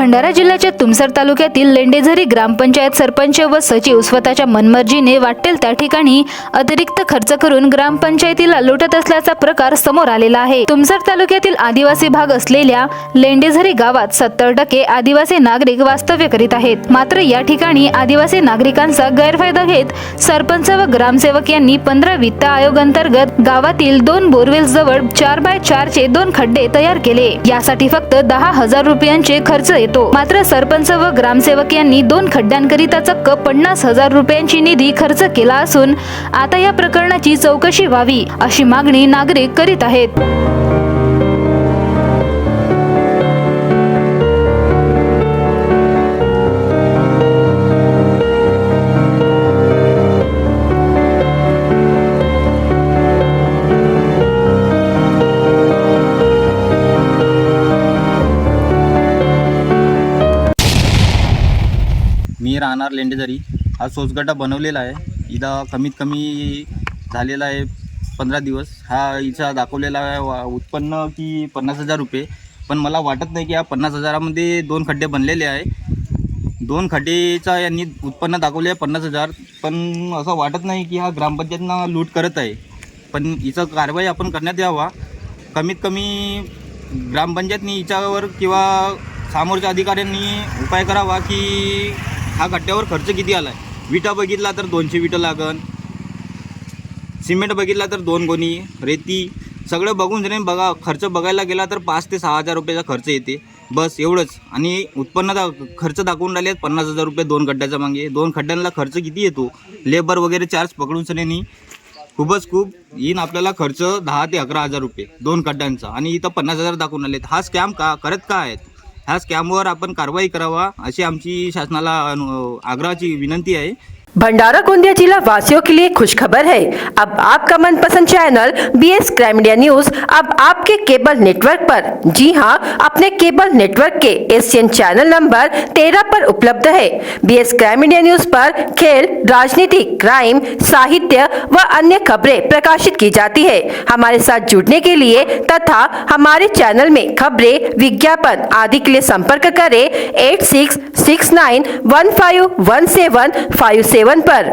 भंडारा जिल्ह्याच्या तुमसर तालुक्यातील लेंडेझरी ग्रामपंचायत सरपंच व सचिव स्वतःच्या मनमर्जीने वाटेल त्या ठिकाणी अतिरिक्त खर्च करून ग्रामपंचायतीला लुटत असल्याचा प्रकार समोर आलेला आहे। तुमसर तालुक्यातील आदिवासी भाग असलेल्या लेंडेझरी गावात 70% आदिवासी नागरिक वास्तव्य करीत आहेत। मात्र या ठिकाणी आदिवासी नागरिकांचा गैरफायदा घेत सरपंच व ग्रामसेवक यांनी 15 वित्त आयोग अंतर्गत गावातील 2 बोरवेल जवळ 4x4 चे 2 खड्डे तयार केले। यासाठी फक्त 10,000 रुपयांचे खर्च येतो। मात्र सरपंच व ग्रामसेवक यांनी 2 खड्ड्यांकरिता चक्क 50,000 रुपयांची निधी खर्च केला असून आता या प्रकरणाची चौकशी व्हावी अशी मागणी नागरिक करीत आहेत। मी राहणार लेंडेझरी। हा सोसगड्डा बनवलेला आहे। इथं कमीत कमी झालेला आहे 15 दिवस। हा इथं दाखवलेला आहे उत्पन्न की 50,000 रुपये, पण मला वाटत नाही की या 50,000मध्ये 2 खड्डे बनलेले आहे। 2 खड्डेचा यांनी उत्पन्न दाखवले आहे 50,000, पण असं वाटत नाही की हा ग्रामपंचायतना लूट करत आहे। पण हिचं कारवाई आपण करण्यात यावा। कमीत कमी ग्रामपंचायतनी हिच्यावर किंवा समोरच्या अधिकाऱ्यांनी उपाय करावा की हा खड्ड्यावर खर्च किती आला आहे। विटा बघितला तर 200 विटा लागन, सिमेंट बघितला तर 2 गोणी, रेती सगळं बघून जरी बघा खर्च बघायला गेला तर 5 ते 6,000 रुपयाचा खर्च येते, बस एवढंच। आणि उत्पन्न खर्च दाखवून राहिले 50,000 रुपये 2 खड्ड्याच्या मागे। 2 खड्ड्यांना खर्च किती येतो, लेबर वगैरे चार्ज पकडून सनेनी खूप येईन आपल्याला खर्च 10 ते 11,000 रुपये 2 खड्ड्यांचा, आणि इथं 50,000 दाखवून आले। हा स्कॅम करत का आहेत? ह्या स्कॅमवर आपण कारवाई करावा अशी आमची शासनाला आग्रहाची विनंती आहे। भंडारा गोंदिया जिला वासियों के लिए खुशखबर है। अब आपका मनपसंद channel BS crime media news अब आपके केबल नेटवर्क पर, जी हां, अपने केबल नेटवर्क के एशियन चैनल नंबर 13 पर उपलब्ध है। BS क्राइम मीडिया न्यूज पर खेल, राजनीति, क्राइम, साहित्य व अन्य खबरें प्रकाशित की जाती है। हमारे साथ जुड़ने के लिए तथा हमारे चैनल में खबरें, विज्ञापन आदि के लिए संपर्क करें 8669151757 पर।